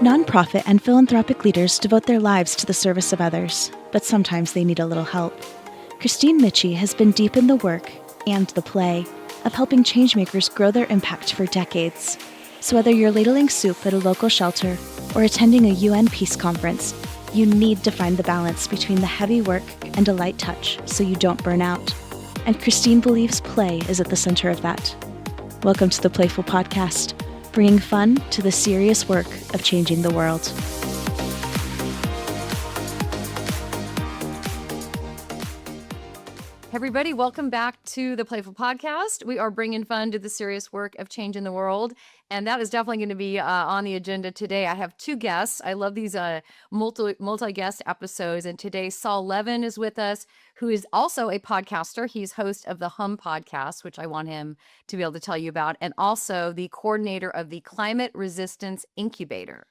Nonprofit and philanthropic leaders devote their lives to the service of others, but sometimes they need a little help. Kristine Michie has been deep in the work and the play of helping changemakers grow their impact for decades. So whether you're ladling soup at a local shelter or attending a UN peace conference, you need to find the balance between the heavy work and a light touch so you don't burn out. And Kristine believes play is at the center of that. Welcome to the Playful podcast, bringing fun to the serious work of changing the world. Hey everybody, welcome back to the Playful podcast. We are bringing fun to the serious work of changing the world, and that is definitely going to be on the agenda today. I have two guests. I love these multi-guest episodes, and today Saul Levin is with us, who is also a podcaster. He's host of the Hum podcast, which I want him to be able to tell you about, and also the coordinator of the Climate Resistance Incubator.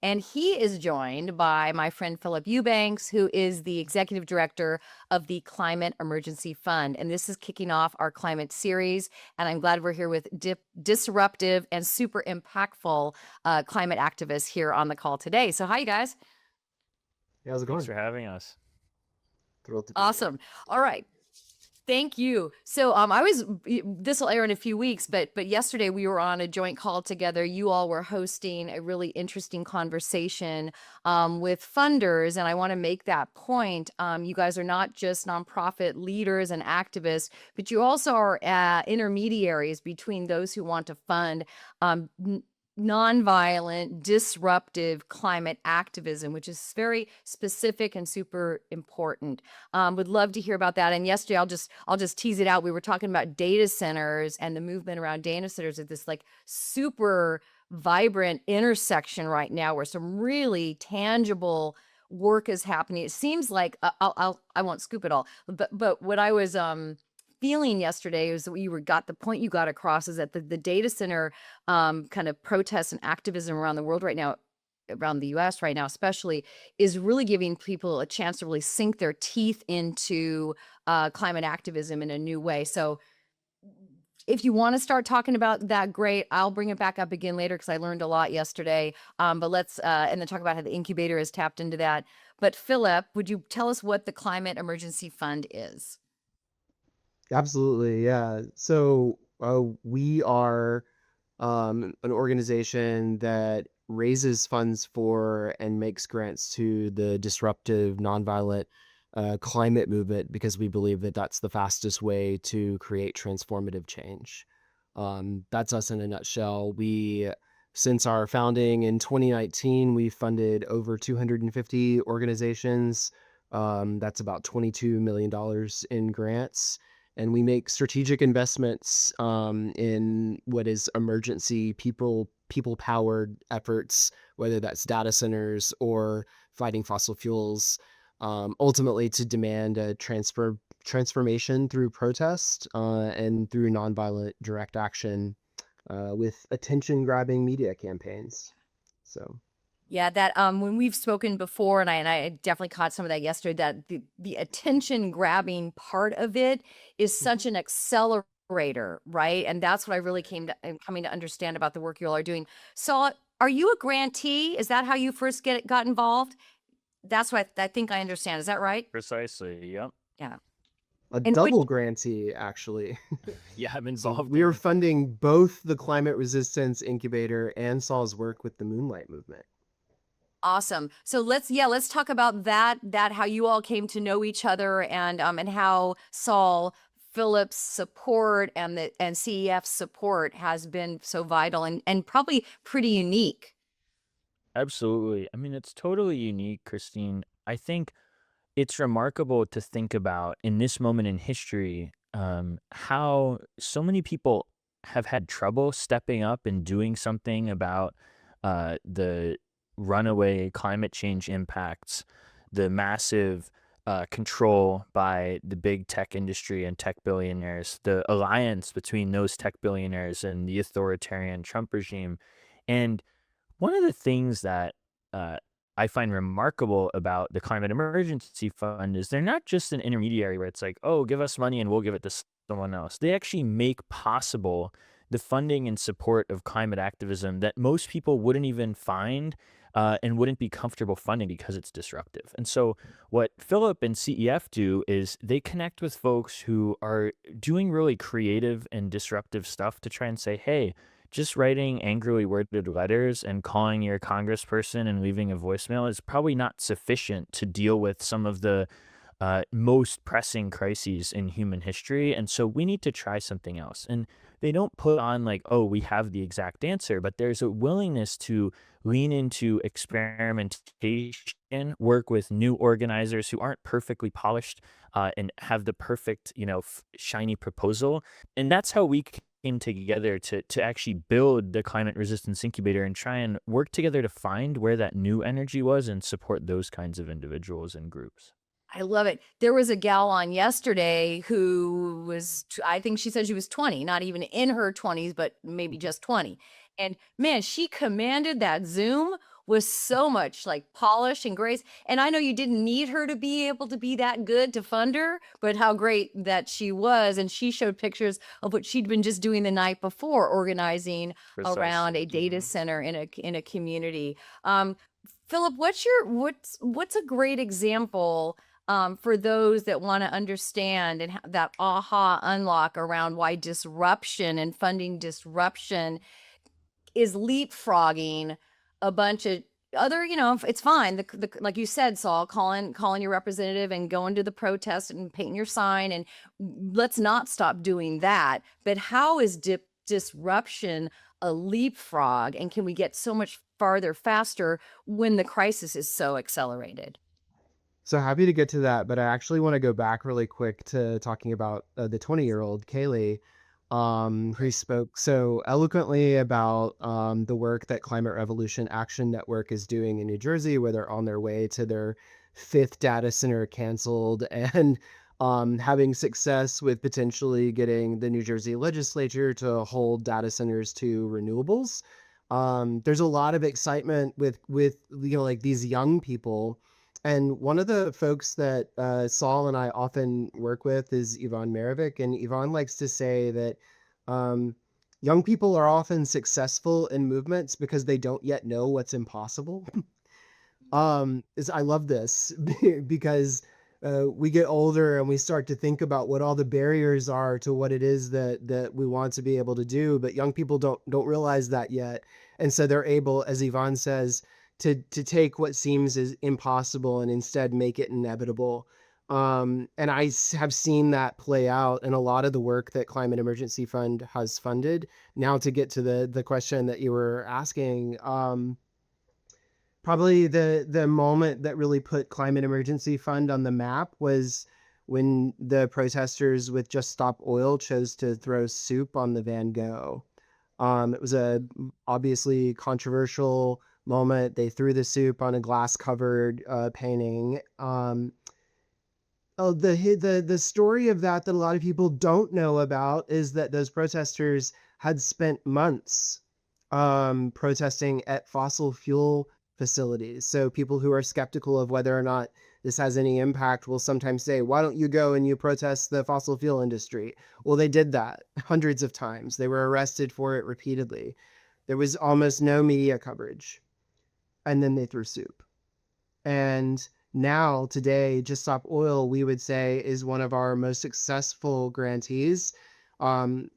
And he is joined by my friend Philip Eubanks, who is the executive director of the Climate Emergency Fund. And this is kicking off our climate series. And I'm glad we're here with disruptive and super impactful climate activists here on the call today. So hi, you guys. Yeah, how's it going? Thanks for having us. Thrilled to be Awesome. All right. Thank you. So this will air in a few weeks, but yesterday we were on a joint call together. You all were hosting a really interesting conversation with funders. And I want to make that point. You guys are not just nonprofit leaders and activists, but you also are intermediaries between those who want to fund nonviolent, disruptive climate activism, which is very specific and super important. Would love to hear about that. And yesterday, I'll just tease it out. We were talking about data centers and the movement around data centers at this like super vibrant intersection right now, where some really tangible work is happening. It seems like I won't scoop it all, but what I was feeling yesterday is that the point you got across is that the data center kind of protests and activism around the world right now, around the US right now especially, is really giving people a chance to really sink their teeth into climate activism in a new way. So if you want to start talking about that, great. I'll bring it back up again later because I learned a lot yesterday. But let's and then talk about how the incubator has tapped into that. But Philip, would you tell us what the Climate Emergency Fund is? Absolutely, yeah. So we are an organization that raises funds for and makes grants to the disruptive, nonviolent climate movement because we believe that that's the fastest way to create transformative change. That's us in a nutshell. Since our founding in 2019, we funded over 250 organizations. That's about $22 million in grants. And we make strategic investments in what is emergency people-powered efforts, whether that's data centers or fighting fossil fuels, ultimately to demand a transformation through protest and through nonviolent direct action with attention-grabbing media campaigns. So. Yeah, that when we've spoken before, and I definitely caught some of that yesterday, that the attention grabbing part of it is such an accelerator, right? And that's what I really am coming to understand about the work you all are doing. So are you a grantee? Is that how you first got involved? That's what I think I understand. Is that right? Precisely. Yep. Yeah. A double grantee, actually. Yeah, I'm involved. We are funding both the Climate Resistance Incubator and Saul's work with the Moonlight Movement. Awesome. So let's talk about that how you all came to know each other and how Saul, Philip's support and CEF's support has been so vital and probably pretty unique. Absolutely. I mean, it's totally unique, Kristine. I think it's remarkable to think about in this moment in history how so many people have had trouble stepping up and doing something about the runaway climate change impacts, the massive control by the big tech industry and tech billionaires, the alliance between those tech billionaires and the authoritarian Trump regime. And one of the things that I find remarkable about the Climate Emergency Fund is they're not just an intermediary where it's like, oh, give us money and we'll give it to someone else. They actually make possible the funding and support of climate activism that most people wouldn't even find and wouldn't be comfortable funding because it's disruptive. And so, what Philip and CEF do is they connect with folks who are doing really creative and disruptive stuff to try and say, hey, just writing angrily worded letters and calling your congressperson and leaving a voicemail is probably not sufficient to deal with some of the most pressing crises in human history. And so we need to try something else. And they don't put on like, oh, we have the exact answer, but there's a willingness to lean into experimentation, work with new organizers who aren't perfectly polished and have the perfect, shiny proposal. And that's how we came together to actually build the climate resistance incubator and try and work together to find where that new energy was and support those kinds of individuals and groups. I love it. There was a gal on yesterday who was, I think she said she was 20, not even in her 20s, but maybe just 20. And man, she commanded that Zoom with so much like polish and grace. And I know you didn't need her to be able to be that good to fund her, but how great that she was. And she showed pictures of what she'd been just doing the night before, organizing around a Precisely. data center in a community. Philip, what's a great example for those that want to understand and that aha unlock around why disruption and funding disruption is leapfrogging a bunch of other, it's fine. Like you said, Saul, calling your representative and going to the protest and painting your sign, and let's not stop doing that. But how is disruption a leapfrog, and can we get so much farther faster when the crisis is so accelerated? So happy to get to that, but I actually want to go back really quick to talking about the 20-year-old Kaylee, who spoke so eloquently about the work that Climate Revolution Action Network is doing in New Jersey, where they're on their way to their fifth data center canceled and having success with potentially getting the New Jersey legislature to hold data centers to renewables. There's a lot of excitement with like these young people. And one of the folks that Saul and I often work with is Yvonne Marovic. And Yvonne likes to say that young people are often successful in movements because they don't yet know what's impossible. I love this because we get older and we start to think about what all the barriers are to what it is that we want to be able to do, but young people don't realize that yet, and so they're able, as Yvonne says, to take what seems as impossible and instead make it inevitable. And have seen that play out in a lot of the work that Climate Emergency Fund has funded. Now, to get to the question that you were asking. Probably the moment that really put Climate Emergency Fund on the map was when the protesters with Just Stop Oil chose to throw soup on the Van Gogh. It was a obviously controversial moment. They threw the soup on a glass covered painting. The story of that a lot of people don't know about is that those protesters had spent months protesting at fossil fuel facilities. So people who are skeptical of whether or not this has any impact will sometimes say, why don't you go and you protest the fossil fuel industry? Well, they did that hundreds of times. They were arrested for it repeatedly. There was almost no media coverage. And then they threw soup. And now, today, Just Stop Oil, we would say, is one of our most successful grantees, um,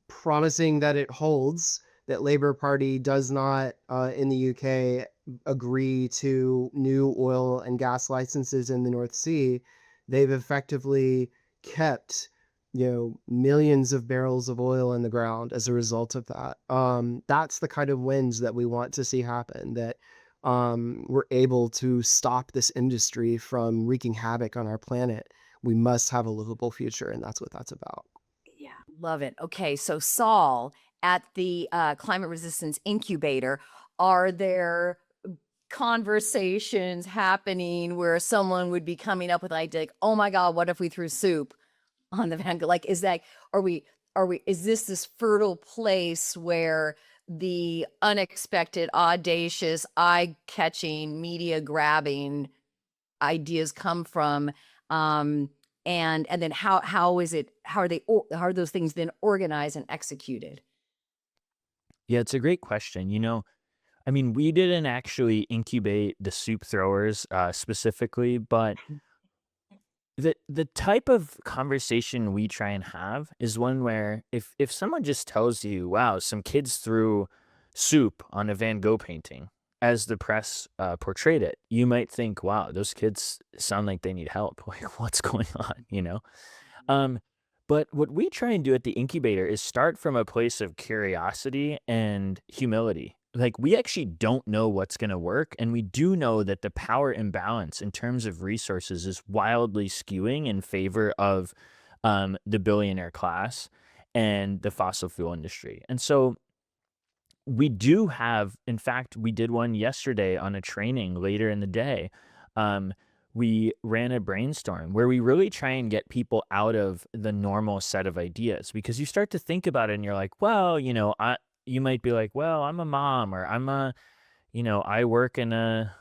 promising that it holds, that Labour Party does not, in the UK, agree to new oil and gas licenses in the North Sea. They've effectively kept, millions of barrels of oil in the ground as a result of that. That's the kind of wins that we want to see happen, that we're able to stop this industry from wreaking havoc on our planet. We must have a livable future, and that's what that's about. Yeah, love it. Okay, so Saul, at the Climate Resistance Incubator, are there conversations happening where someone would be coming up with an idea like, oh my God, what if we threw soup on the Van Gogh? Like, is this fertile place where the unexpected, audacious, eye-catching, media-grabbing ideas come from? And then how are those things then organized and executed? Yeah, it's a great question. I mean, we didn't actually incubate the soup throwers specifically, but the type of conversation we try and have is one where if someone just tells you, "Wow, some kids threw soup on a Van Gogh painting," as the press portrayed it, you might think, "Wow, those kids sound like they need help. Like, what's going on?" You know. Um, but what we try and do at the incubator is start from a place of curiosity and humility. Like, we actually don't know what's going to work. And we do know that the power imbalance in terms of resources is wildly skewing in favor of the billionaire class and the fossil fuel industry. And so we do have, in fact, we did one yesterday on a training later in the day. Um, we ran a brainstorm where we really try and get people out of the normal set of ideas, because you start to think about it and you're like, well, you might be like, well, I'm a mom, or I work in a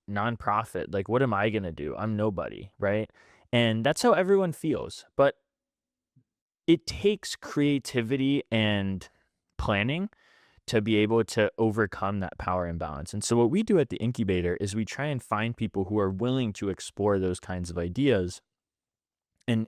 nonprofit. Like, what am I going to do? I'm nobody. Right. And that's how everyone feels. But it takes creativity and planning to be able to overcome that power imbalance. And so what we do at the incubator is we try and find people who are willing to explore those kinds of ideas and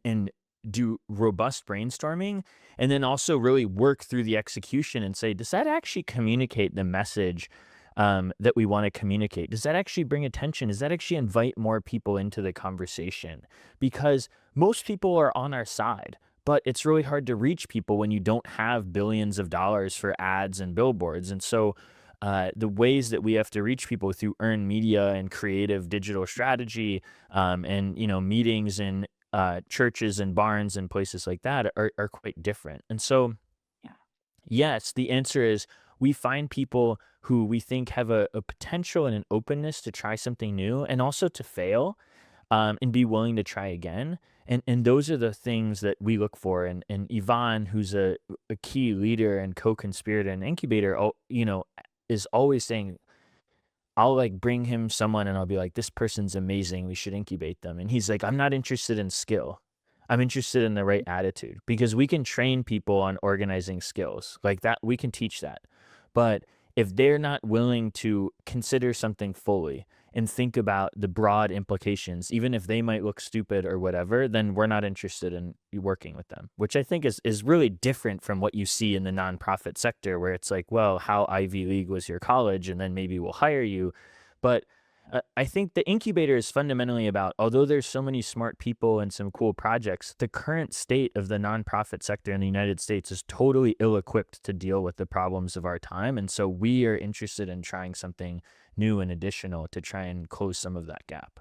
do robust brainstorming, and then also really work through the execution and say, does that actually communicate the message that we want to communicate? Does that actually bring attention? Does that actually invite more people into the conversation? Because most people are on our side, but it's really hard to reach people when you don't have billions of dollars for ads and billboards. And so the ways that we have to reach people through earned media and creative digital strategy, and meetings in churches and barns and places like that are quite different. And so, Yeah. yes, the answer is we find people who we think have a potential and an openness to try something new and also to fail, and be willing to try again. And those are the things that we look for. And Yvonne, who's a key leader and co-conspirator and incubator, is always saying, I'll like bring him someone and I'll be like, this person's amazing. We should incubate them. And he's like, I'm not interested in skill. I'm interested in the right attitude, because we can train people on organizing skills like that. We can teach that. But if they're not willing to consider something fully and think about the broad implications, even if they might look stupid or whatever, then we're not interested in working with them, which I think is really different from what you see in the nonprofit sector, where it's like, well, how Ivy League was your college, and then maybe we'll hire you. But I think the incubator is fundamentally about, although there's so many smart people and some cool projects, the current state of the nonprofit sector in the United States is totally ill-equipped to deal with the problems of our time. And so we are interested in trying something new and additional to try and close some of that gap.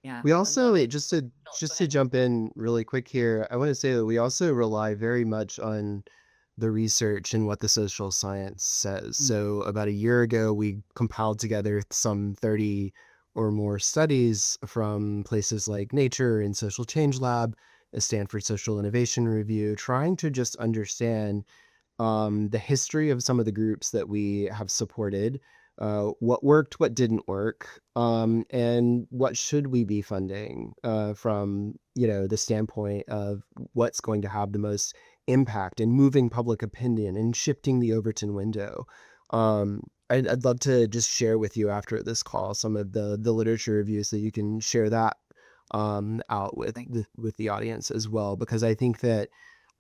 Yeah. We I also, love it. just to Go just to ahead. jump in really quick here, I want to say that we also rely very much on the research and what the social science says. So about a year ago, we compiled together some 30 or more studies from places like Nature and Social Change Lab, a Stanford Social Innovation Review, trying to just understand the history of some of the groups that we have supported, what worked, what didn't work, and what should we be funding from the standpoint of what's going to have the most impact in moving public opinion and shifting the Overton window. I'd love to just share with you after this call some of the literature reviews so you can share that out with Thank with the audience as well, because I think that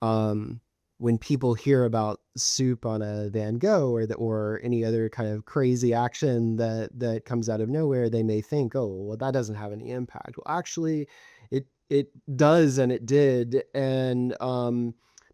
um, when people hear about soup on a Van Gogh or any other kind of crazy action that comes out of nowhere, they may think, oh, well, that doesn't have any impact. Well, actually, it does, and it did, and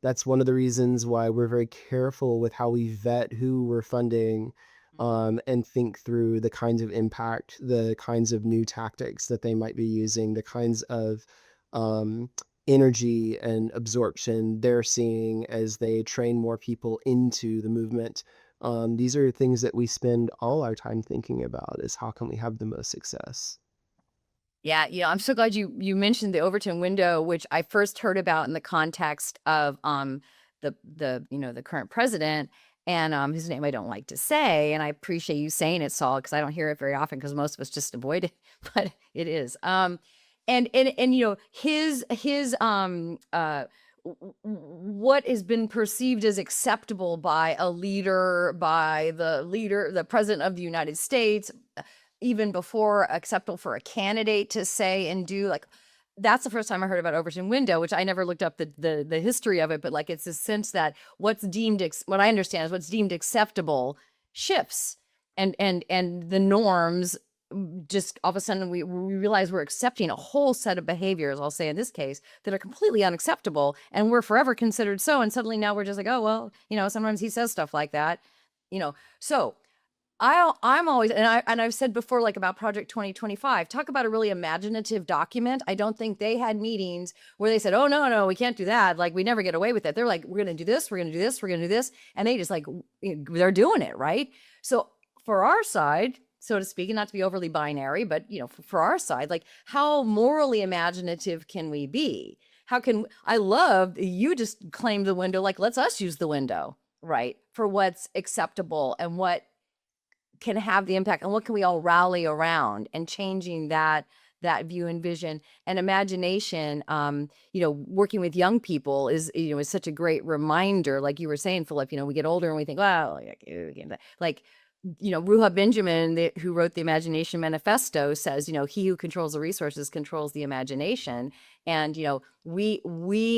that's one of the reasons why we're very careful with how we vet who we're funding, and think through the kinds of impact, the kinds of new tactics that they might be using, the kinds of um, energy and absorption they're seeing as they train more people into the movement. These are things that we spend all our time thinking about, is how can we have the most success? Yeah, I'm so glad you mentioned the Overton window, which I first heard about in the context of the current president, and his name I don't like to say, and I appreciate you saying it, Saul, because I don't hear it very often because most of us just avoid it, but it is. And his what has been perceived as acceptable by a leader, the president of the United States, even before acceptable for a candidate to say and do. Like, that's the first time I heard about Overton window, which I never looked up the history of it, but like, it's this sense that what I understand is what's deemed acceptable shifts, and the norms, just all of a sudden we realize we're accepting a whole set of behaviors, I'll say in this case, that are completely unacceptable, and we're forever considered so. And suddenly now we're just like, oh, well, sometimes he says stuff like that, so I'm always, and I've said before, like, about Project 2025, talk about a really imaginative document. I don't think they had meetings where they said, oh, no, we can't do that. Like, we never get away with it. They're like, we're going to do this, we're going to do this, we're going to do this. And they just, like, they're doing it, right? So for our side, so to speak, and not to be overly binary, but, for our side, like, how morally imaginative can we be? I love, you just claimed the window, like, let's us use the window, right? For what's acceptable and what can have the impact, and what can we all rally around, and changing that view and vision and imagination. Working with young people is such a great reminder. Like you were saying, Philip, we get older and we think, well, like, Ruha Benjamin, who wrote the Imagination Manifesto, says, he who controls the resources controls the imagination. And, we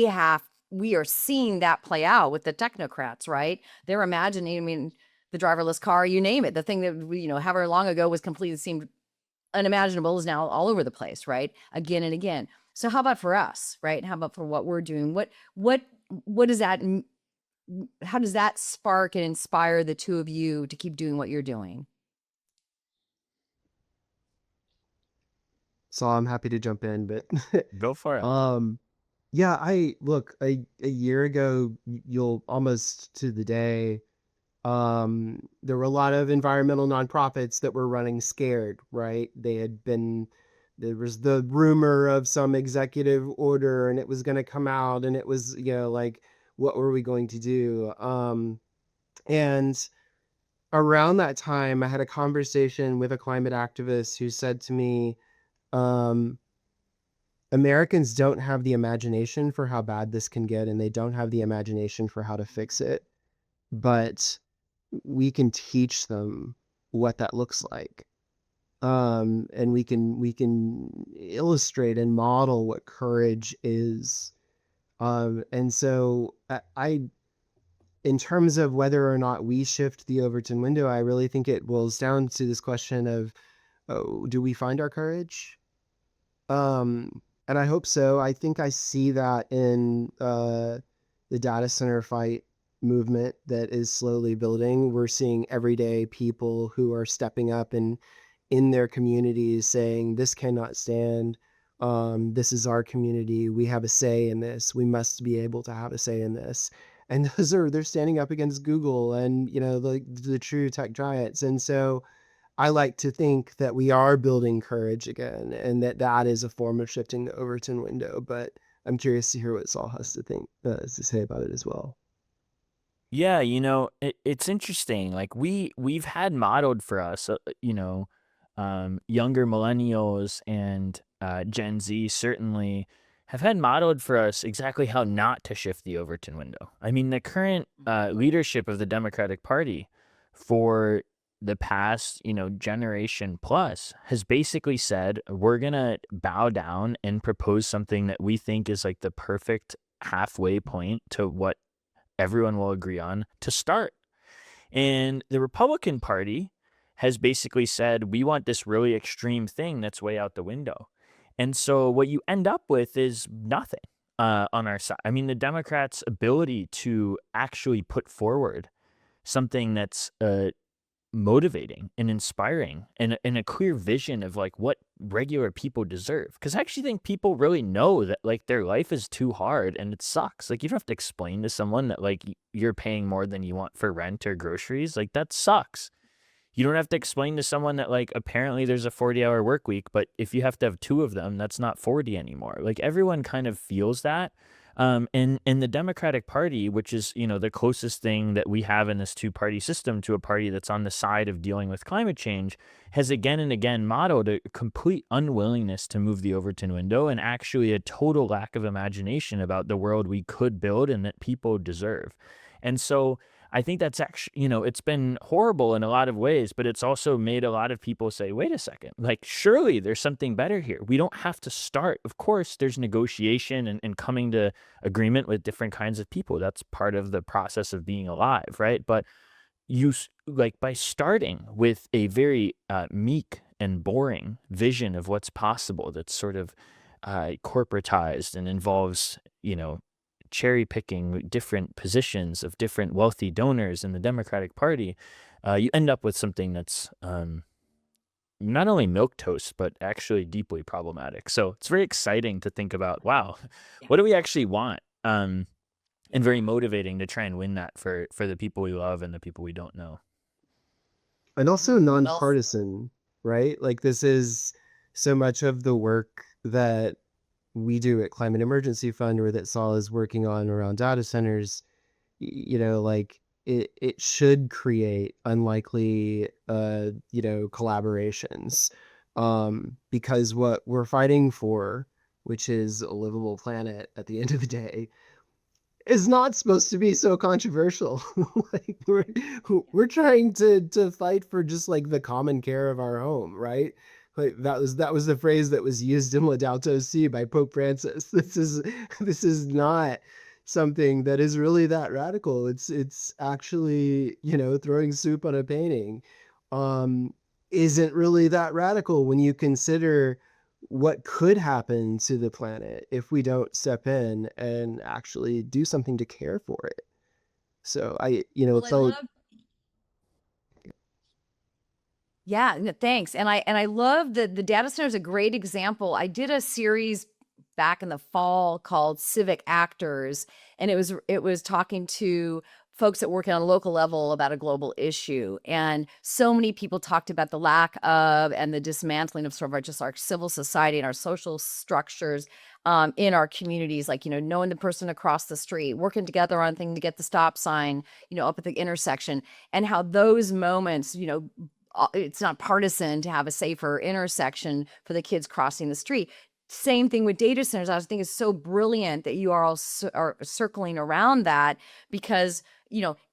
are seeing that play out with the technocrats, right? They're imagining, the driverless car, you name it. The thing that however long ago was completely seemed unimaginable is now all over the place, right? Again and again. So how about for us, right? How about for what we're doing? What does that, how does that spark and inspire the two of you to keep doing what you're doing? So I'm happy to jump in, but Go for it. yeah, a year ago, you'll almost to the day, there were a lot of environmental nonprofits that were running scared, right? There was the rumor of some executive order and it was going to come out, and it was, like, what were we going to do? And around that time, I had a conversation with a climate activist who said to me, Americans don't have the imagination for how bad this can get, and they don't have the imagination for how to fix it. But we can teach them what that looks like. And we can illustrate and model what courage is. And so in terms of whether or not we shift the Overton window, I really think it boils down to this question of, oh, do we find our courage? And I hope so. I think I see that in the data center fight movement that is slowly building. We're seeing everyday people who are stepping up and in their communities saying, this cannot stand. This is our community. We have a say in this. We must be able to have a say in this. And they're standing up against Google and, the true tech giants. And so I like to think that we are building courage again, and that is a form of shifting the Overton window. But I'm curious to hear what Saul has to say about it as well. Yeah, it's interesting. Like we've had modeled for us, younger millennials and Gen Z certainly have had modeled for us exactly how not to shift the Overton window. I mean, the current leadership of the Democratic Party for the past, generation plus has basically said, we're going to bow down and propose something that we think is like the perfect halfway point to what everyone will agree on to start. And the Republican Party has basically said, we want this really extreme thing that's way out the window. And so what you end up with is nothing on our side. I mean, the Democrats' ability to actually put forward something that's motivating and inspiring and a clear vision of like what regular people deserve. Because I actually think people really know that like their life is too hard and it sucks. Like you don't have to explain to someone that like you're paying more than you want for rent or groceries. Like that sucks. You don't have to explain to someone that like apparently there's a 40-hour work week, but if you have to have 2 of them, that's not 40 anymore. Like everyone kind of feels that. And the Democratic Party, which is, the closest thing that we have in this two-party system to a party that's on the side of dealing with climate change, has again and again modeled a complete unwillingness to move the Overton window, and actually a total lack of imagination about the world we could build and that people deserve. And so I think that's actually, it's been horrible in a lot of ways, but it's also made a lot of people say, wait a second, like, surely there's something better here. We don't have to start. Of course, there's negotiation and coming to agreement with different kinds of people. That's part of the process of being alive, right? But like, by starting with a very meek and boring vision of what's possible, that's sort of corporatized and involves, cherry picking different positions of different wealthy donors in the Democratic Party, you end up with something that's not only milk toast, but actually deeply problematic. So it's very exciting to think about, wow, Yeah. what do we actually want? And very motivating to try and win that for the people we love and the people we don't know. And also Well, nonpartisan, right? Like, this is so much of the work that we do at Climate Emergency Fund, or that Saul is working on around data centers. Like, it should create unlikely collaborations, because what we're fighting for, which is a livable planet at the end of the day, is not supposed to be so controversial. Like, we're trying to fight for just like the common care of our home, right? Like, that was the phrase that was used in Laudato Si by Pope Francis. This is not something that is really that radical. It's actually, throwing soup on a painting isn't really that radical when you consider what could happen to the planet if we don't step in and actually do something to care for it. So I Well, I felt love Yeah, no, thanks. And I love that the data center is a great example. I did a series back in the fall called Civic Actors, and it was talking to folks that work on a local level about a global issue. And so many people talked about the lack of and the dismantling of sort of our civil society and our social structures in our communities, like, knowing the person across the street, working together on thing to get the stop sign, up at the intersection, and how those moments, it's not partisan to have a safer intersection for the kids crossing the street. Same thing with data centers. I think it's so brilliant that you are all are circling around that, because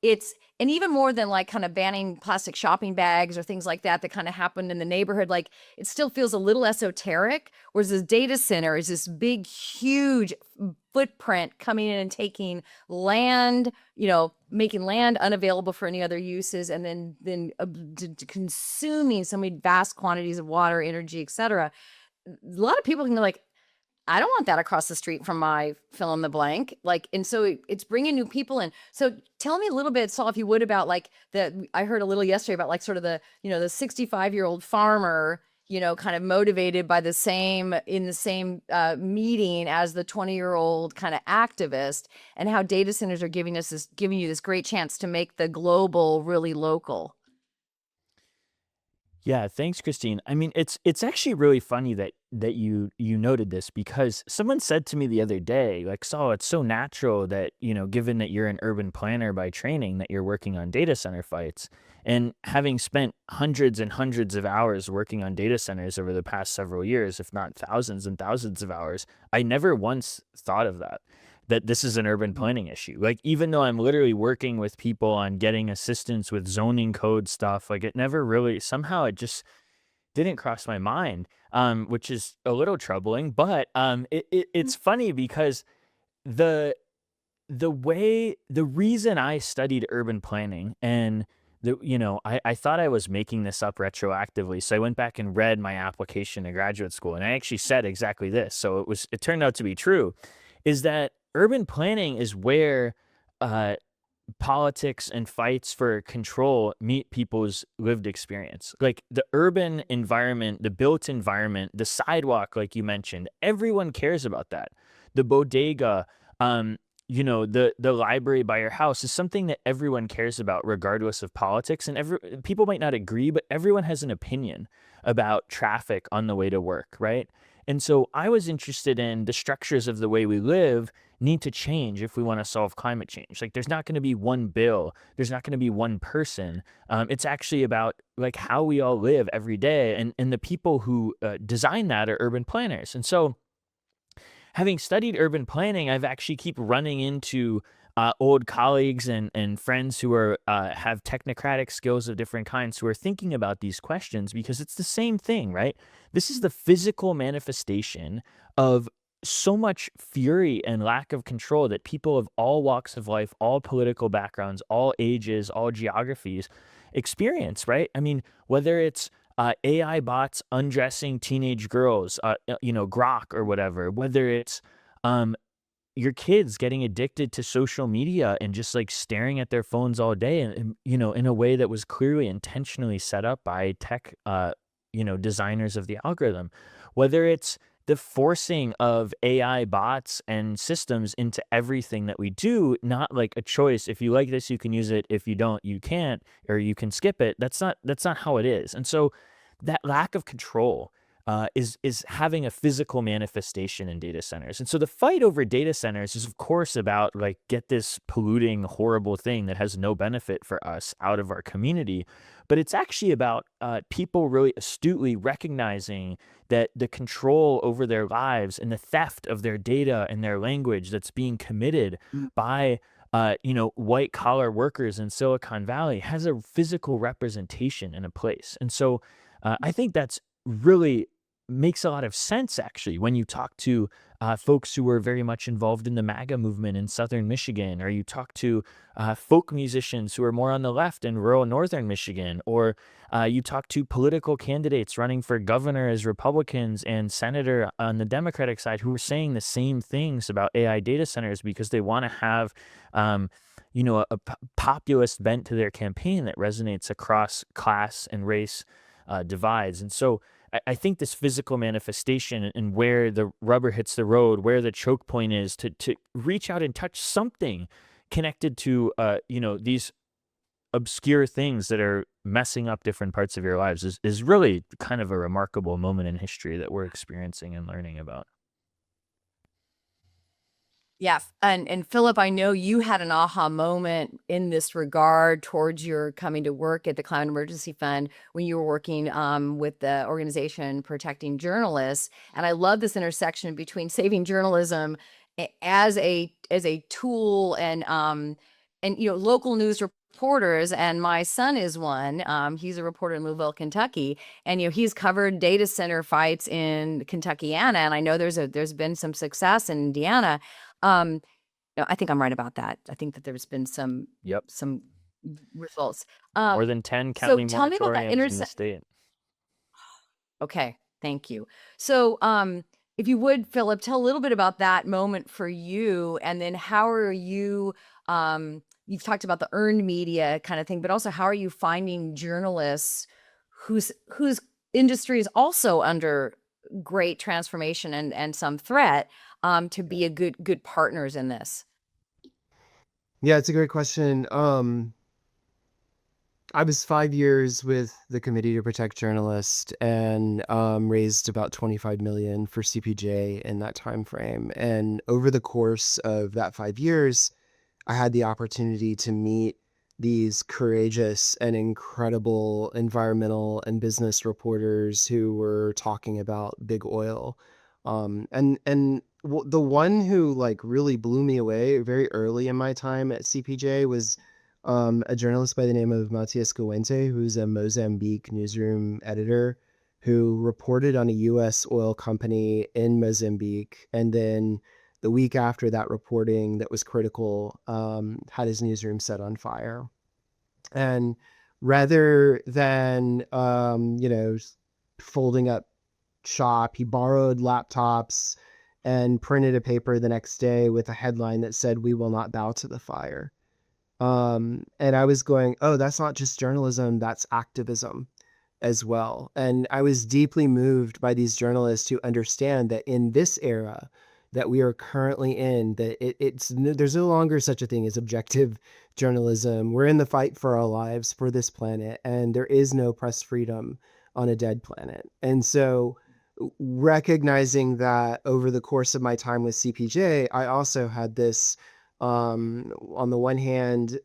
it's, and even more than like kind of banning plastic shopping bags or things like that kind of happened in the neighborhood, like, it still feels a little esoteric, whereas this data center is this big huge footprint coming in and taking land, making land unavailable for any other uses, and then consuming so many vast quantities of water, energy, etc. A lot of people can be like, I don't want that across the street from my fill in the blank. Like, and so it's bringing new people in. So tell me a little bit, Saul, if you would, about like I heard a little yesterday about like sort of the 65-year-old farmer, kind of motivated by the same meeting as the 20-year-old kind of activist, and how data centers are giving you this great chance to make the global really local. Yeah, thanks, Kristine. I mean, it's actually really funny that you noted this, because someone said to me the other day, like, Saul, it's so natural that, given that you're an urban planner by training, that you're working on data center fights. And having spent hundreds and hundreds of hours working on data centers over the past several years, if not thousands and thousands of hours, I never once thought of that this is an urban planning issue. Like, even though I'm literally working with people on getting assistance with zoning code stuff, like, it never really, somehow it just didn't cross my mind, which is a little troubling. But it's funny because the the reason I studied urban planning, and I thought I was making this up retroactively. So I went back and read my application to graduate school, and I actually said exactly this. So it turned out to be true, is that urban planning is where uh, politics and fights for control meet people's lived experience. Like, the urban environment, the built environment, the sidewalk, like you mentioned, everyone cares about that. The bodega, the library by your house is something that everyone cares about, regardless of politics. And people might not agree, but everyone has an opinion about traffic on the way to work, right? And so I was interested in the structures of the way we live need to change if we want to solve climate change. Like, there's not going to be one bill, there's not going to be one person. It's actually about like how we all live every day, and the people who design that are urban planners. And so, having studied urban planning, I've actually keep running into old colleagues and friends who are have technocratic skills of different kinds who are thinking about these questions, because it's the same thing, right? This is the physical manifestation of so much fury and lack of control that people of all walks of life, all political backgrounds, all ages, all geographies experience, right? I mean, whether it's AI bots undressing teenage girls, Grok or whatever, whether it's um, your kids getting addicted to social media and just like staring at their phones all day, and in a way that was clearly intentionally set up by tech, designers of the algorithm, whether it's the forcing of AI bots and systems into everything that we do, not like a choice. If you like this, you can use it. If you don't, you can't, or you can skip it. That's not how it is. And so that lack of control is having a physical manifestation in data centers. And so the fight over data centers is, of course, about like get this polluting, horrible thing that has no benefit for us out of our community. But it's actually about people really astutely recognizing that the control over their lives and the theft of their data and their language that's being committed by white collar workers in Silicon Valley has a physical representation in a place. And so I think that's really makes a lot of sense, actually, when you talk to folks who were very much involved in the MAGA movement in southern Michigan, or you talk to folk musicians who are more on the left in rural northern Michigan, or you talk to political candidates running for governor as Republicans and senator on the Democratic side who are saying the same things about AI data centers because they want to have populist bent to their campaign that resonates across class and race divides. And so I think this physical manifestation and where the rubber hits the road, where the choke point is, to reach out and touch something connected to these obscure things that are messing up different parts of your lives is really kind of a remarkable moment in history that we're experiencing and learning about. Yeah. And Philip, I know you had an aha moment in this regard towards your coming to work at the Climate Emergency Fund when you were working with the organization Protecting Journalists. And I love this intersection between saving journalism as a tool and local news reporters. And my son is one. He's a reporter in Louisville, Kentucky, and he's covered data center fights in Kentuckiana, and I know there's been some success in Indiana. I think I'm right about that. I think that there's been some Yep. results. More than 10 So county tell me about that moratoriums in the state. Okay, thank you. So, if you would, Philip, tell a little bit about that moment for you, and then how are you, you've talked about the earned media kind of thing, but also how are you finding journalists whose industry is also under great transformation and some threat, to be a good partners in this? Yeah, it's a great question. I was 5 years with the Committee to Protect Journalists and raised about 25 million for CPJ in that time frame. And over the course of that 5 years, I had the opportunity to meet these courageous and incredible environmental and business reporters who were talking about big oil. The one who like really blew me away very early in my time at CPJ was a journalist by the name of Matias Guente, who's a Mozambique newsroom editor who reported on a U.S. oil company in Mozambique, and then the week after that reporting that was critical, had his newsroom set on fire. And rather than folding up shop, he borrowed laptops and printed a paper the next day with a headline that said, "We will not bow to the fire." And I was going, oh, that's not just journalism, that's activism as well. And I was deeply moved by these journalists who understand that in this era that we are currently in, that there's no longer such a thing as objective journalism. We're in the fight for our lives, for this planet, and there is no press freedom on a dead planet. And so recognizing that over the course of my time with CPJ, I also had this, on the one hand,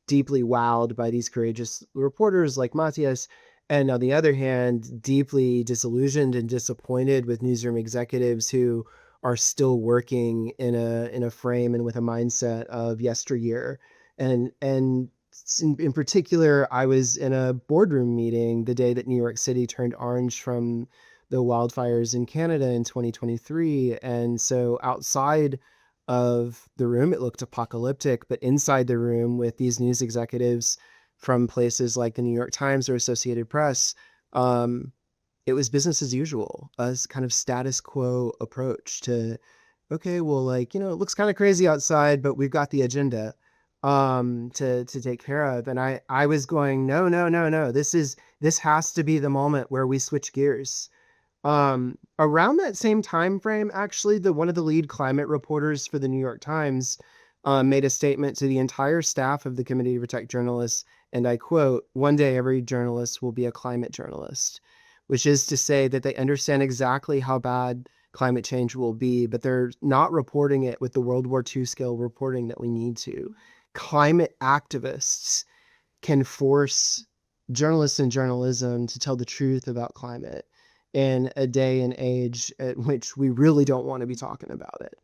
deeply wowed by these courageous reporters like Matthias, and on the other hand, deeply disillusioned and disappointed with newsroom executives who are still working in a frame and with a mindset of yesteryear. And in particular, I was in a boardroom meeting the day that New York City turned orange from the wildfires in Canada in 2023. And so outside of the room, it looked apocalyptic, but inside the room with these news executives from places like the New York Times or Associated Press, um, it was business as usual, a kind of status quo approach to, okay, well, like, it looks kind of crazy outside, but we've got the agenda to take care of. And I was going, no, no, no, no. This has to be the moment where we switch gears. Around that same time frame, actually, one of the lead climate reporters for the New York Times made a statement to the entire staff of the Committee to Protect Journalists, and I quote, "One day every journalist will be a climate journalist," which is to say that they understand exactly how bad climate change will be, but they're not reporting it with the World War II scale reporting that we need to. Climate activists can force journalists and journalism to tell the truth about climate in a day and age at which we really don't want to be talking about it.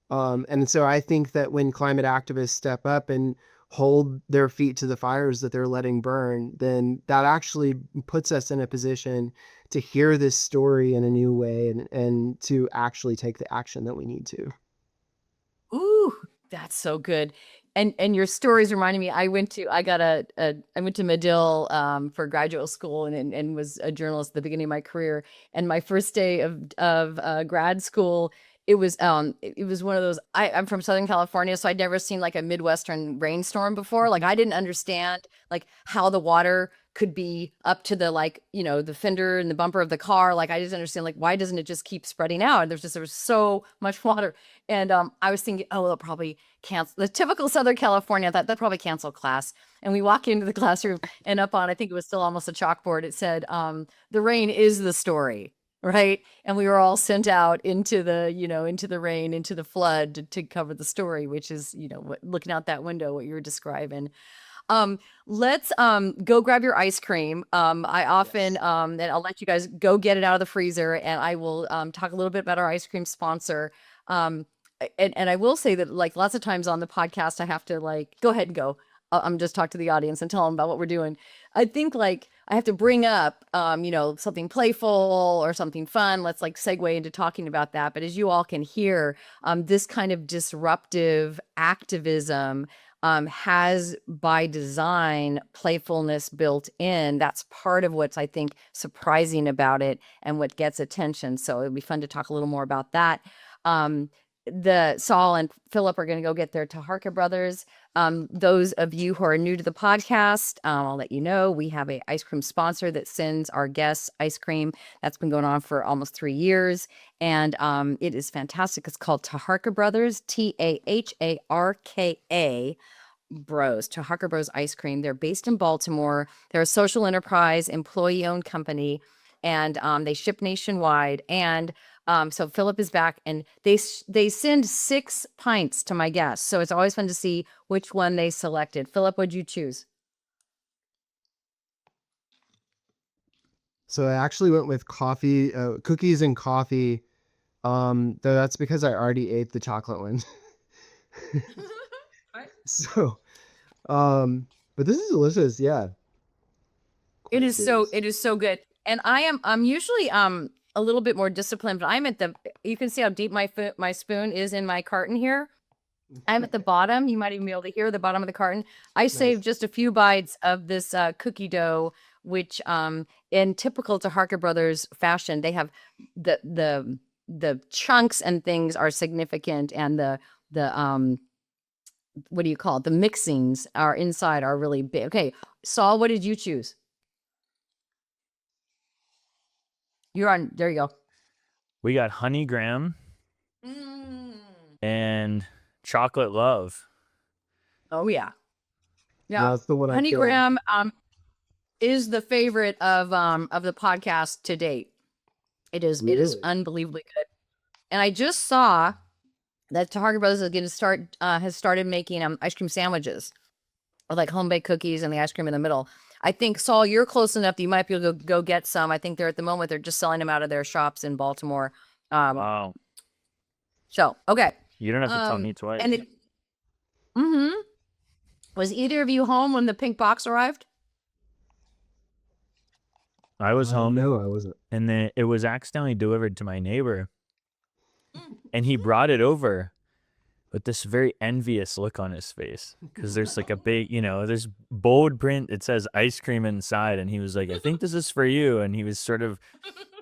And so I think that when climate activists step up and hold their feet to the fires that they're letting burn, then that actually puts us in a position to hear this story in a new way and to actually take the action that we need to. Ooh, that's so good. And your stories reminding me, I went to Medill for graduate school and was a journalist at the beginning of my career. And my first day of grad school, it was one of those, I'm from Southern California, so I'd never seen like a Midwestern rainstorm before. Like I didn't understand like how the water could be up to the like, the fender and the bumper of the car. Like I just understand like why doesn't it just keep spreading out? And there was so much water. And I was thinking, oh, they'll probably cancel the typical Southern California, that they'll probably cancel class. And we walk into the classroom and up on, I think it was still almost a chalkboard, it said, the rain is the story. Right. And we were all sent out into into the rain, into the flood to cover the story, which is, looking out that window, what you were describing. Let's go grab your ice cream. I often and I'll let you guys go get it out of the freezer, and I will talk a little bit about our ice cream sponsor. And I will say that like lots of times on the podcast, I have to like go ahead and go. I'm just talk to the audience and tell them about what we're doing. I think like I have to bring up something playful or something fun. Let's like segue into talking about that. But as you all can hear, this kind of disruptive activism has by design playfulness built in. That's part of what's I think surprising about it and what gets attention. So it'll be fun to talk a little more about that. The Saul and Philip are going to go get their Taharka brothers. Those of you who are new to the podcast, I'll let you know we have a ice cream sponsor that sends our guests ice cream. That's been going on for almost 3 years, and it is fantastic. It's called Taharka Brothers, Taharka Bros, Taharka Bros Ice Cream. They're based in Baltimore. They're a social enterprise, employee-owned company, and they ship nationwide. And so Philip is back, and they send 6 pints to my guests. So it's always fun to see which one they selected. Philip, what'd you choose? So I actually went with coffee, cookies and coffee. Though that's because I already ate the chocolate one. Right. So, but this is delicious. Yeah. It Quite is so serious. good. And I'm usually a little bit more disciplined, but you can see how deep my spoon is in my carton here. I'm at the bottom. You might even be able to hear the bottom of the carton. I Nice. saved just a few bites of this cookie dough, which in typical Taharka Brothers fashion, they have the chunks and things are significant, and the what do you call it? The mixings are inside are really big. Okay, Saul, what did you choose? You're on. There you go. We got honey graham Mm. and chocolate love. Oh yeah, yeah. That's the one I Honey killed. Graham is the favorite of the podcast to date. It is Really? unbelievably good. And I just saw that Target Brothers is going to has started making ice cream sandwiches with like home baked cookies and the ice cream in the middle. I think, Saul, you're close enough that you might be able to go get some. I think they're at the moment, they're just selling them out of their shops in Baltimore. Wow. So, okay. You don't have to tell me twice. And was either of you home when the pink box arrived? I was home, No, I wasn't. and then it was accidentally delivered to my neighbor, and he brought it over with this very envious look on his face, because there's like a big, there's bold print. It says ice cream inside, and he was like, "I think this is for you." And he was sort of,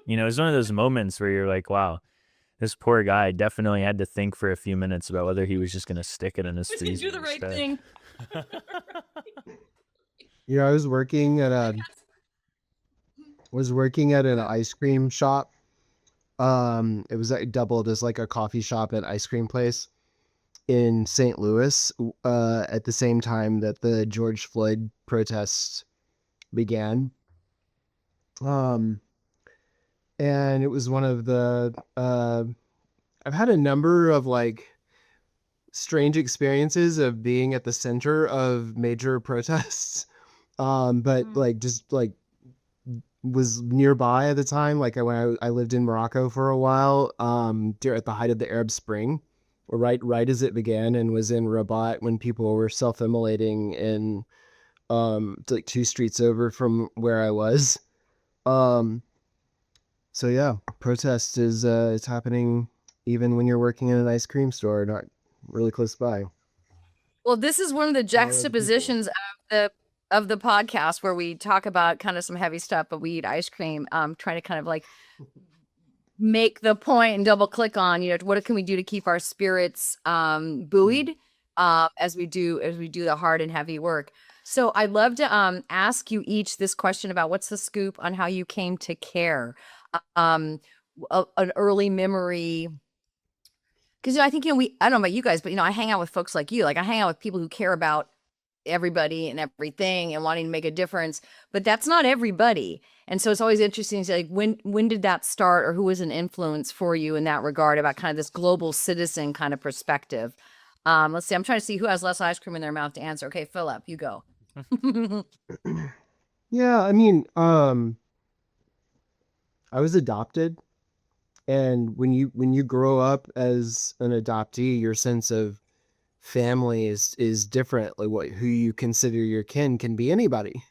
it was one of those moments where you're like, "Wow, this poor guy definitely had to think for a few minutes about whether he was just going to stick it in his freezer Do the right instead." thing. I was working at an ice cream shop. It was like doubled as like a coffee shop and ice cream place in St. Louis at the same time that the George Floyd protests began. And it was one of the I've had a number of like strange experiences of being at the center of major protests. But like just like was nearby at the time. Like when I lived in Morocco for a while, at the height of the Arab Spring, or right as it began, and was in Rabat when people were self-immolating in like 2 streets over from where I was. So yeah, protest is it's happening even when you're working in an ice cream store, not really close by. Well, this is one of the juxtapositions of the podcast where we talk about kind of some heavy stuff, but we eat ice cream, trying to kind of like make the point and double click on, what can we do to keep our spirits buoyed as we do the hard and heavy work. So I'd love to ask you each this question about what's the scoop on how you came to care, an early memory. Because I think, I don't know about you guys, but I hang out with folks like you. Like I hang out with people who care about everybody and everything and wanting to make a difference, but that's not everybody. And so it's always interesting to say, like, when did that start, or who was an influence for you in that regard about kind of this global citizen kind of perspective? Let's see. I'm trying to see who has less ice cream in their mouth to answer. Okay, Philip, you go. Yeah, I mean, I was adopted. And when you grow up as an adoptee, your sense of family is different. Like who you consider your kin can be anybody.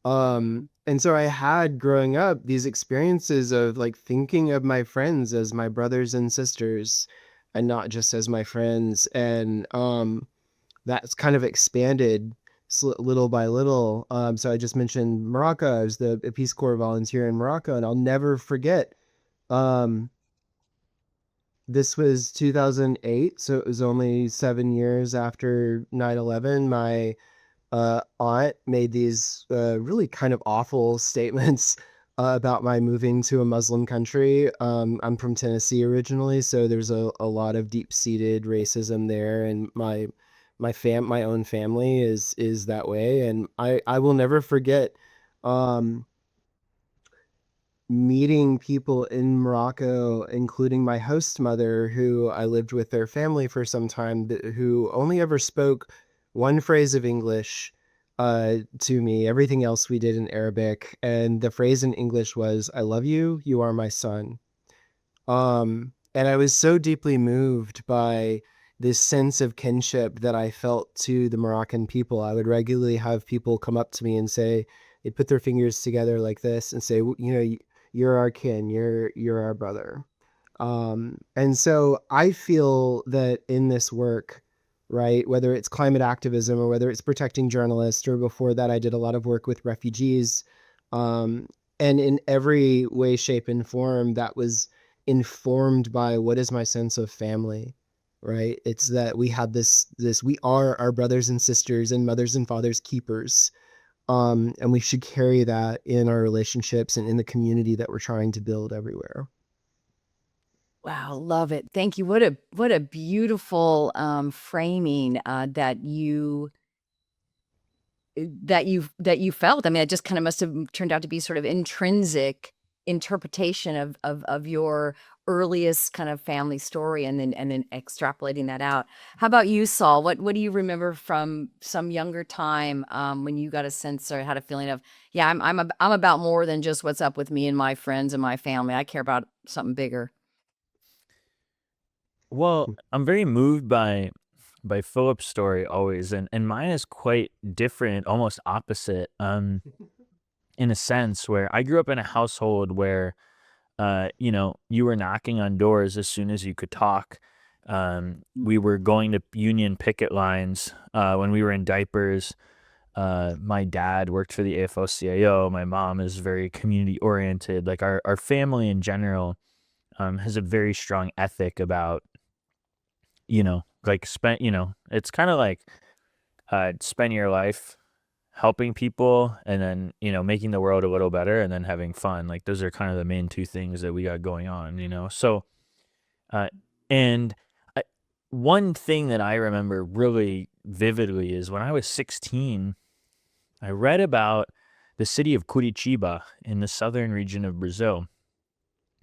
And so I had, growing up, these experiences of like thinking of my friends as my brothers and sisters and not just as my friends. And that's kind of expanded little by little. So I just mentioned Morocco. I was a Peace Corps volunteer in Morocco, and I'll never forget. This was 2008, so it was only 7 years after 9/11. My aunt made these really kind of awful statements about my moving to a Muslim country. I'm from Tennessee originally, so there's a lot of deep-seated racism there, and my own family is that way, and I will never forget meeting people in Morocco, including my host mother, who I lived with their family for some time, who only ever spoke one phrase of English to me. Everything else we did in Arabic. And the phrase in English was, "I love you. You are my son." And I was so deeply moved by this sense of kinship that I felt to the Moroccan people. I would regularly have people come up to me and say, they'd put their fingers together like this and say, you're our kin, you're our brother. And so I feel that in this work, right, whether it's climate activism or whether it's protecting journalists, or before that I did a lot of work with refugees, and in every way, shape, and form that was informed by what is my sense of family, right? It's that we have this we are our brothers and sisters and mothers and fathers keepers. And we should carry that in our relationships and in the community that we're trying to build everywhere. Wow, love it. Thank you. What a beautiful framing that you felt. I mean, it just kind of must have turned out to be sort of intrinsic interpretation of your earliest kind of family story, and then extrapolating that out. How about you, Saul? What do you remember from some younger time, when you got a sense or had a feeling of, yeah, I'm about more than just what's up with me and my friends and my family. I care about something bigger. Well, I'm very moved by Philip's story always, and mine is quite different, almost opposite. In a sense, where I grew up in a household where, you were knocking on doors as soon as you could talk. We were going to union picket lines when we were in diapers. My dad worked for the AFL-CIO. My mom is very community oriented. Like our family in general has a very strong ethic about, it's kind of like spend your life helping people and then, making the world a little better and then having fun. Like those are kind of the main two things that we got going on. So, uh, and I, one thing that I remember really vividly is when I was 16, I read about the city of Curitiba in the southern region of Brazil.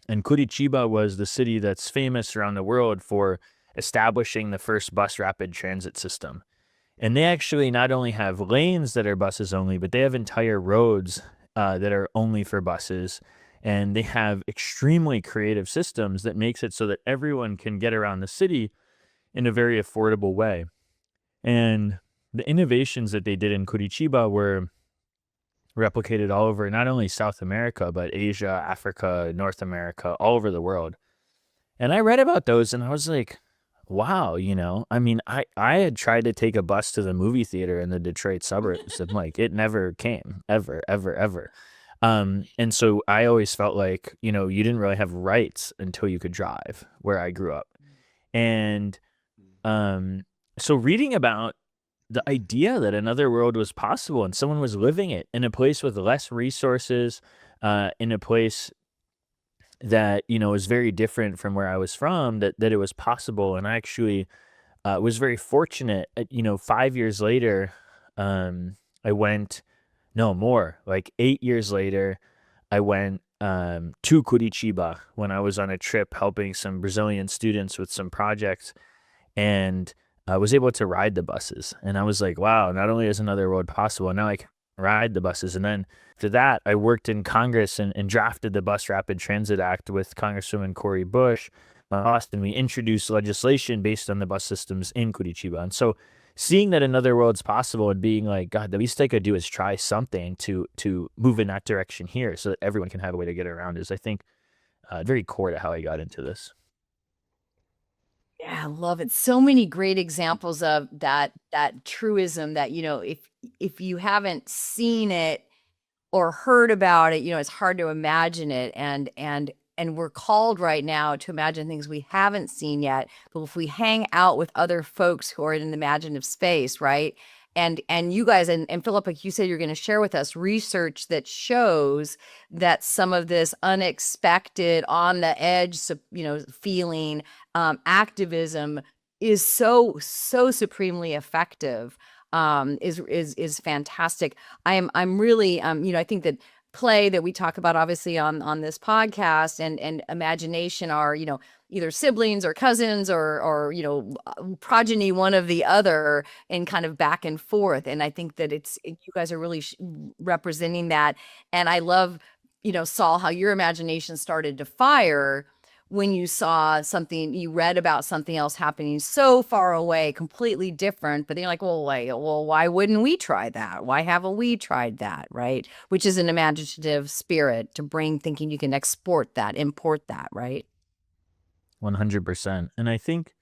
And Curitiba was the city that's famous around the world for establishing the first bus rapid transit system. And they actually not only have lanes that are buses only, but they have entire roads that are only for buses. And they have extremely creative systems that makes it so that everyone can get around the city in a very affordable way. And the innovations that they did in Curitiba were replicated all over not only South America, but Asia, Africa, North America, all over the world. And I read about those and I was like, wow, I mean, I had tried to take a bus to the movie theater in the Detroit suburbs and like it never came, ever, ever, ever. And so I always felt like, you didn't really have rights until you could drive where I grew up. And so reading about the idea that another world was possible and someone was living it in a place with less resources, in a place that, is very different from where I was from, that it was possible. And I actually was very fortunate. 5 years later, I went, no more, like 8 years later, I went to Curitiba when I was on a trip helping some Brazilian students with some projects. And I was able to ride the buses. And I was like, wow, not only is another world possible, now I can ride the buses. And then after that, I worked in Congress and drafted the Bus Rapid Transit Act with Congresswoman Cori Bush, Austin. We introduced legislation based on the bus systems in Curitiba. And so seeing that another world's possible and being like, God, the least I could do is try something to move in that direction here so that everyone can have a way to get around is, I think, very core to how I got into this. Yeah, I love it. So many great examples of that truism that, if you haven't seen it or heard about it, it's hard to imagine it. And we're called right now to imagine things we haven't seen yet. But if we hang out with other folks who are in an imaginative space, right? And you guys, and Philip, like you said, you're going to share with us research that shows that some of this unexpected, on the edge, feeling, activism is so supremely effective. Is fantastic. I'm really, I think that play that we talk about obviously on this podcast and imagination are, either siblings or cousins or progeny, one of the other, and kind of back and forth. And I think that you guys are really representing that. And I love, Saul, how your imagination started to fire when you saw something, you read about something else happening so far away, completely different, but then you're like, well, why wouldn't we try that? Why haven't we tried that, right? Which is an imaginative spirit to bring, thinking you can import that, right? 100%. And I think,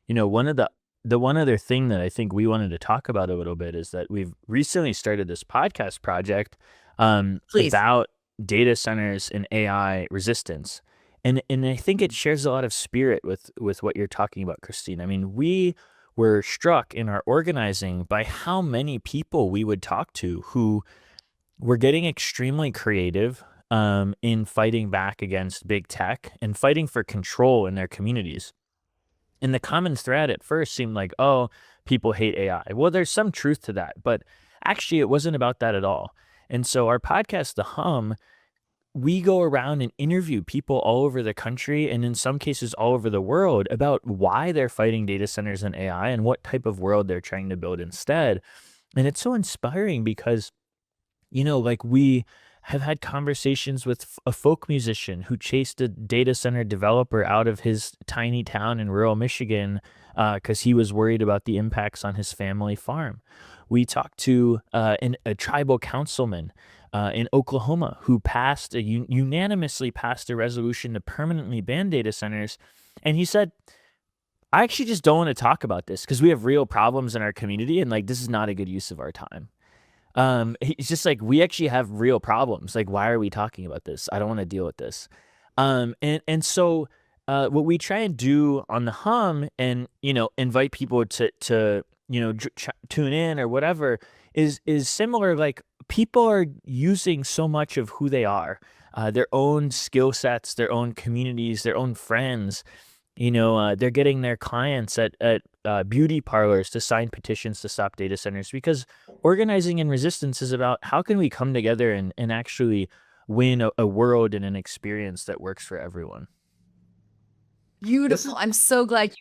one of the one other thing that I think we wanted to talk about a little bit is that we've recently started this podcast project Please. about data centers and AI resistance. And I think it shares a lot of spirit with what you're talking about, Kristine. I mean, we were struck in our organizing by how many people we would talk to who were getting extremely creative in fighting back against big tech and fighting for control in their communities. And the common thread at first seemed like, oh, people hate AI. Well, there's some truth to that, but actually it wasn't about that at all. And so our podcast, The Hum, we go around and interview people all over the country and in some cases all over the world about why they're fighting data centers and AI and what type of world they're trying to build instead. And it's so inspiring because, like we have had conversations with a folk musician who chased a data center developer out of his tiny town in rural Michigan because he was worried about the impacts on his family farm. We talked to a tribal councilman in Oklahoma who unanimously passed a resolution to permanently ban data centers. And he said, I actually just don't want to talk about this because we have real problems in our community and like this is not a good use of our time. It's just like we actually have real problems. Like, why are we talking about this? I don't want to deal with this. And so what we try and do on the hum and invite people to tune in or whatever is similar. Like people are using so much of who they are, their own skill sets, their own communities, their own friends. They're getting their clients at beauty parlors to sign petitions to stop data centers because organizing and resistance is about how can we come together and actually win a world and an experience that works for everyone. Beautiful. I'm so glad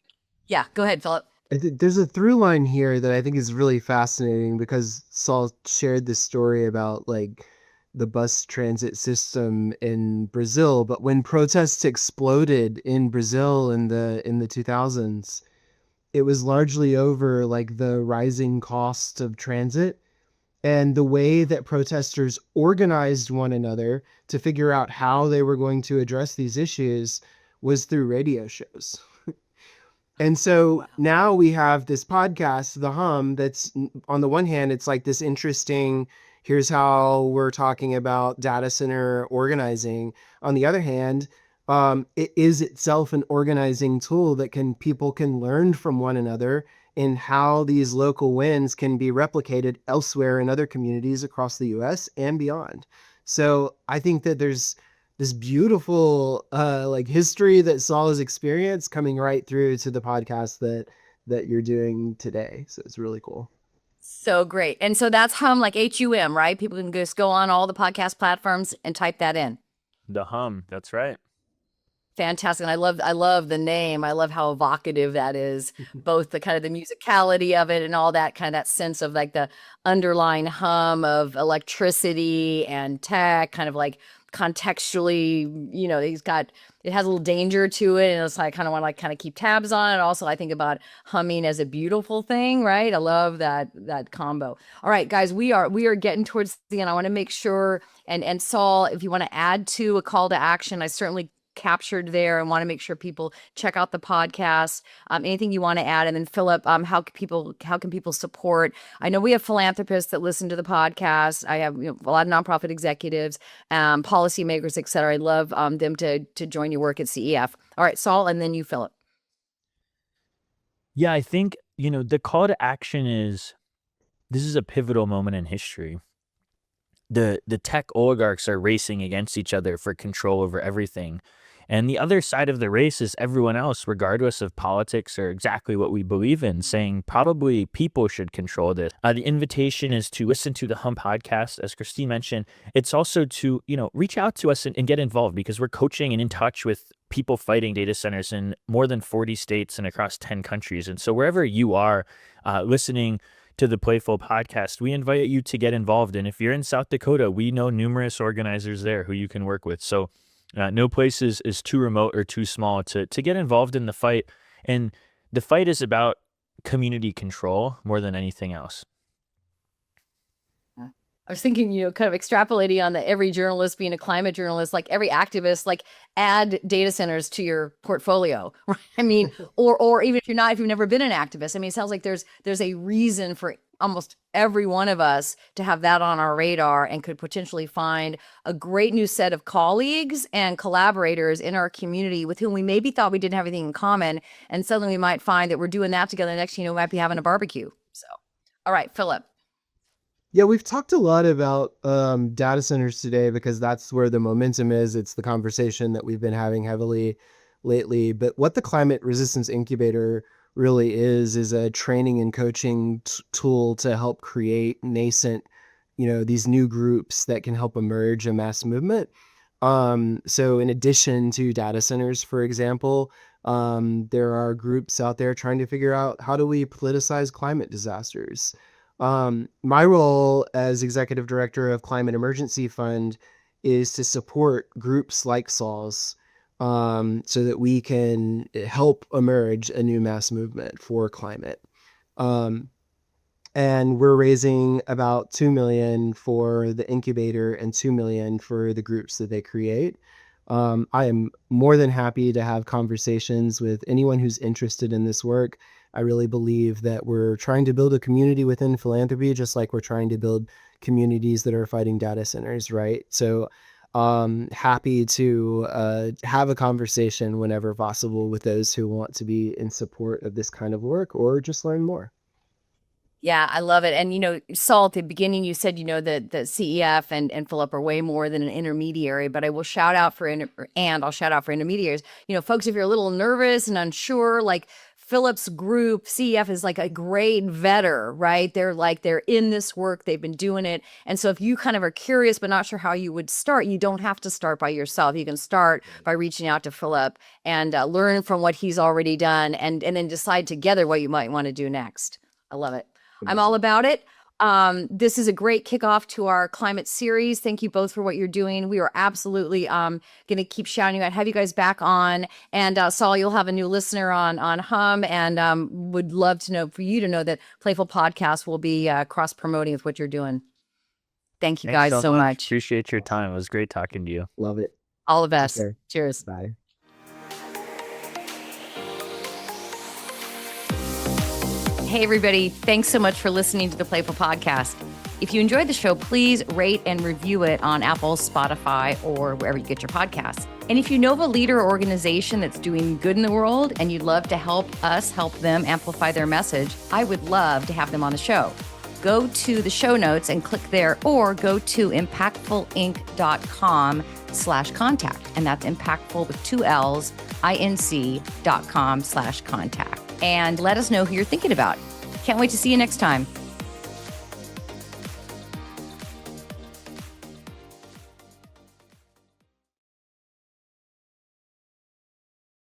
yeah, go ahead, Philip. There's a through line here that I think is really fascinating because Saul shared this story about like the bus transit system in Brazil, but when protests exploded in Brazil in the 2000s, it was largely over like the rising cost of transit and the way that protesters organized one another to figure out how they were going to address these issues was through radio shows. And so now we have this podcast, The Hum, that's on the one hand, it's like this interesting, here's how we're talking about data center organizing. On the other hand, it is itself an organizing tool that people can learn from one another in how these local wins can be replicated elsewhere in other communities across the US and beyond. So I think that there's this beautiful like history that Saul has experienced coming right through to the podcast that you're doing today. So it's really cool. So great. And so that's Hum, like HUM, right? People can just go on all the podcast platforms and type that in. The Hum, that's right. Fantastic. And I love the name. I love how evocative that is, both the kind of the musicality of it and all that kind of that sense of like the underlying hum of electricity and tech, kind of like contextually, it has a little danger to it. And it's like, I kind of want to like kind of keep tabs on it. Also, I think about humming as a beautiful thing, right? I love that combo. All right, guys, we are getting towards the end. I want to make sure, and Saul, if you want to add to a call to action, I certainly captured there and want to make sure people check out the podcast. Anything you want to add? And then Philip, how can people support? I know we have philanthropists that listen to the podcast. I have a lot of nonprofit executives, policymakers, et cetera. I'd love them to join your work at CEF. All right, Saul, and then you, Philip. Yeah, I think, the call to action is, this is a pivotal moment in history. The tech oligarchs are racing against each other for control over everything. And the other side of the race is everyone else, regardless of politics or exactly what we believe in, saying probably people should control this. The invitation is to listen to the Hum podcast, as Kristine mentioned. It's also to, reach out to us and get involved because we're coaching and in touch with people fighting data centers in more than 40 states and across 10 countries. And so wherever you are listening to the Playful podcast, we invite you to get involved. And if you're in South Dakota, we know numerous organizers there who you can work with. So no place is too remote or too small to get involved in the fight. And the fight is about community control more than anything else. I was thinking, kind of extrapolating on every journalist being a climate journalist, like every activist, like add data centers to your portfolio, right? I mean, or even if you've never been an activist, I mean, it sounds like there's a reason for almost every one of us to have that on our radar and could potentially find a great new set of colleagues and collaborators in our community with whom we maybe thought we didn't have anything in common. And suddenly we might find that we're doing that together. Next thing you know, we might be having a barbecue. So, all right, Philip. Yeah, we've talked a lot about data centers today because that's where the momentum is. It's the conversation that we've been having heavily lately. But what the Climate Resistance Incubator really is a training and coaching tool to help create nascent, these new groups that can help emerge a mass movement. So in addition to data centers, for example, there are groups out there trying to figure out how do we politicize climate disasters. My role as executive director of Climate Emergency Fund is to support groups like Saul's, so that we can help emerge a new mass movement for climate. Um, and we're raising about 2 million for the incubator and 2 million for the groups that they create. I am more than happy to have conversations with anyone who's interested in this work. I really believe that we're trying to build a community within philanthropy, just like we're trying to build communities that are fighting data centers, right? So happy to have a conversation whenever possible with those who want to be in support of this kind of work or just learn more. Yeah, I love it. And, Saul, at the beginning, you said, that the CEF and Philip are way more than an intermediary, but I will shout out for, I'll shout out for intermediaries. Folks, if you're a little nervous and unsure, like Philip's group, CEF is like a great vetter, right? They're in this work, they've been doing it. And so if you kind of are curious, but not sure how you would start, you don't have to start by yourself. You can start by reaching out to Philip and learn from what he's already done and then decide together what you might want to do next. I love it. I'm all about it. This is a great kickoff to our climate series. Thank you both for what you're doing. We are absolutely going to keep shouting you out, have you guys back on. And Saul, you'll have a new listener on Hum, and would love to know for you to know that Playful Podcast will be cross-promoting with what you're doing. Thank you Thanks guys so much. Appreciate your time. It was great talking to you. Love it. All the best. Take care. Cheers. Bye. Hey, everybody. Thanks so much for listening to the Playful Podcast. If you enjoyed the show, please rate and review it on Apple, Spotify, or wherever you get your podcasts. And if you know of a leader or organization that's doing good in the world and you'd love to help us help them amplify their message, I would love to have them on the show. Go to the show notes and click there, or go to impactfulinc.com/contact. And that's impactful with 2 L's, inc.com/contact. And let us know who you're thinking about. Can't wait to see you next time.